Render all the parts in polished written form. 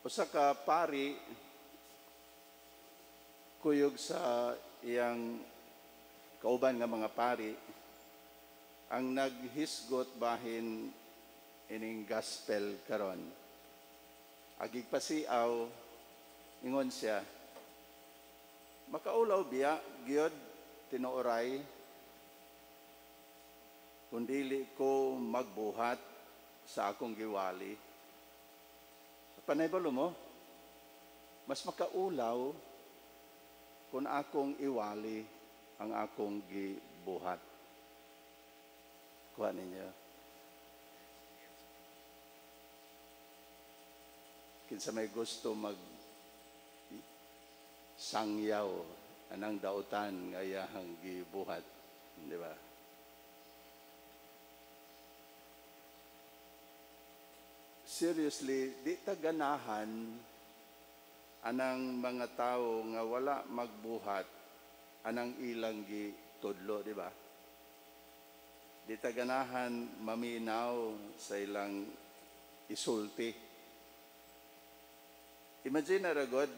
Usa ka pari kuyog sa iyang kauban nga mga pari ang naghisgot bahin ining gospel karon. Agig pasiaw ingon siya, makaulaw biya gyud tinuoray kung dili ko magbuhat sa akong giwali. Panay balo mo, mas makaulaw kung akong iwali ang akong gibuhat. Kuha ninyo. Kinsa may gusto sangyaw anang dautan nga iyahang gibuhat, di ba? Seriously, di ta ganahan anang mga tao nga wala magbuhat anang ilang gitudlo, di ba? Di ta ganahan maminaw sa ilang isulti. Imagine na ragod,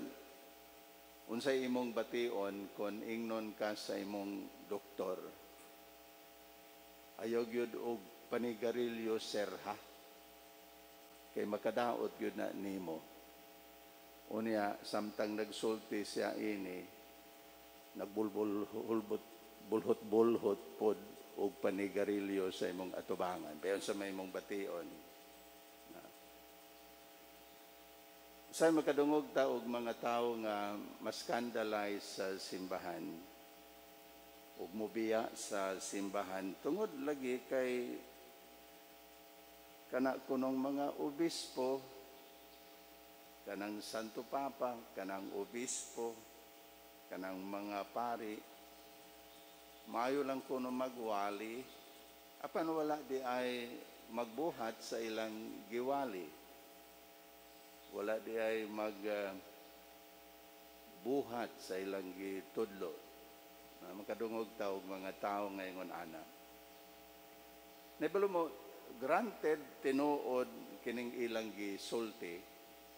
unsay imong bation kung ingnon ka sa imong doktor. Ayaw gyud og panigarilyo serha. Kay makadaot gyud na nimo. Unya samtang nagsulti siya ini, bulhot-bulhot pod og panigarilyo sa imong atubangan. Payon sa may imong bation. Sa makadungog ta og mga tao nga mas scandalize sa simbahan ug mubiya sa simbahan tungod lagi kay kana kunong mga obispo, kanang Santo Papa, kanang obispo, kanang mga pari, maayo lang kuno magwali, apan wala di ay magbuhat sa ilang giwali. Wala di ay magbuhat sa ilang gitudlo. Makadungog ta og mga tao ngayon ana. Naibalo mo, granted tinuod kining ilang gisulti,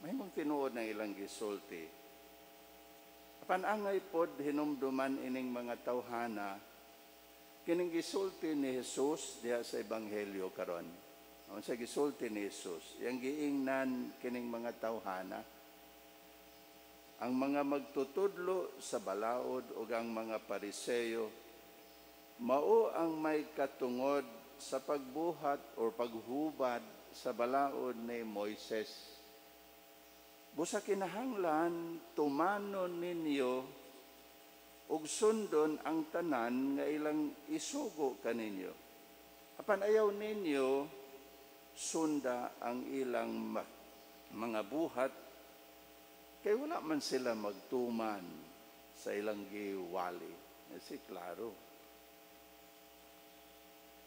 mahimong tinuod ng ilang gisulti. Apan angay pod hinumduman ining mga tawhana kining gisulti ni Jesus diha sa ebanghelyo karon. Sa gisulti ni Jesus, yang giingnan kining mga tawhana, ang mga magtutudlo sa balaod ug ang mga pariseyo mao ang may katungod sa pagbuhat o paghubad sa balaod ni Moises. Busa kinahanglan tumanon ninyo ug sundon ang tanan nga ilang isugo kaninyo. Apan ayaw ninyo sunda ang ilang mga buhat kay wala man sila magtuman sa ilang giwali. Kasi klaro.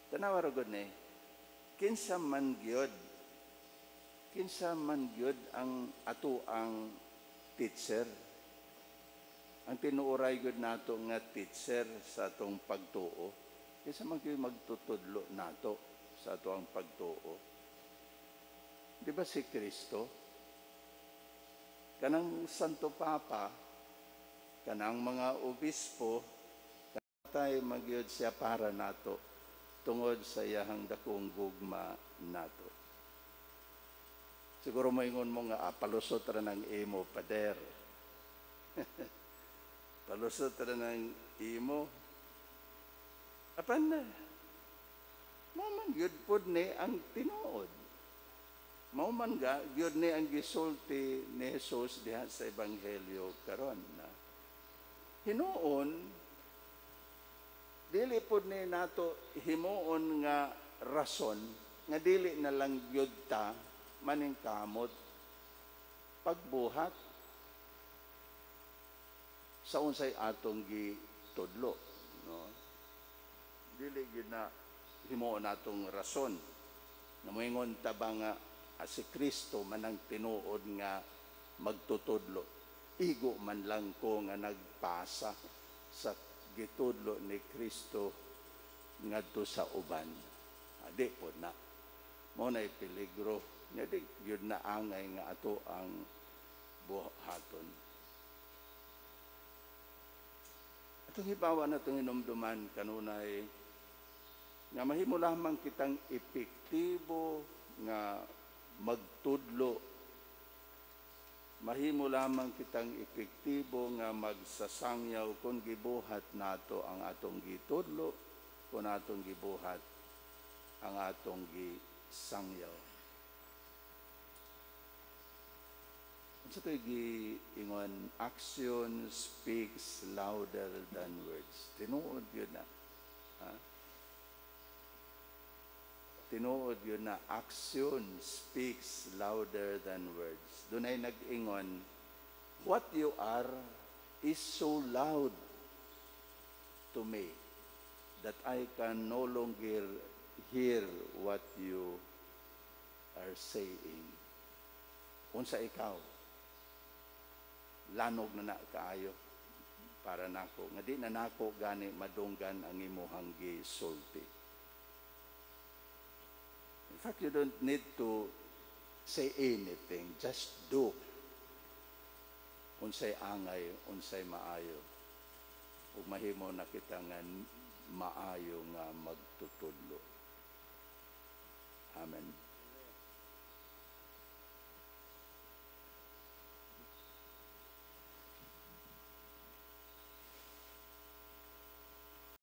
Tanawa ragod ni, kinsa man gyud ang atuang teacher. Ang tinuoray gyud nato nga teacher sa atong pagtuo. Kinsa man gyud magtutudlo nato sa atuang pagtuo. Di ba si Kristo? Kanang Santo Papa, kanang mga obispo, katay magyud siya para nato tungod sa iyahang dakong gugma nato. Siguro moingon mo nga, palusot ra ng imo, pader. Palusot ra ng imo. Apan na, maman yun po ni ang tinuod. Mauman ga, yun ni ang gisulti ni Jesus diha sa Ebanghelyo karon na hinuon, dili po ni nato himuon nga rason, nga dili na lang yun ta, maning kamot, pagbuhat sa unsay atong gitudlo. No? Dili yun na himuon natong rason. Namuingon ta ba nga, si Kristo manang tinuod nga magtutudlo. Igo man lang ko nga nagpasa sa gitudlo ni Kristo ngadto sa uban. Di po na. Mo na peligro. Di yun na angay nga ato ang buhaton. Atong hibawa na itong hinumduman kanunay nga mahimo lamang kitang epektibo nga magtudlo, mahimo lamang kitang epektibo nga magsasangyaw kung gibuhat nato ang atong gitudlo, kung atong gibuhat ang atong gisangyaw. Sa ito'y giingon, action speaks louder than words. Tinuod yun na. Ha? Tinuod yun na, action speaks louder than words. Doon ay nag-ingon, what you are is so loud to me that I can no longer hear what you are saying. Unsa ikaw, lanog na kaayo para nako, nga di na nako gani madunggan ang imuhang gisulti. In fact, you don't need to say anything. Just do. Unsay angay, unsay maayo. Ug mahimo na kita nga maayo nga magtutudlo. Amen.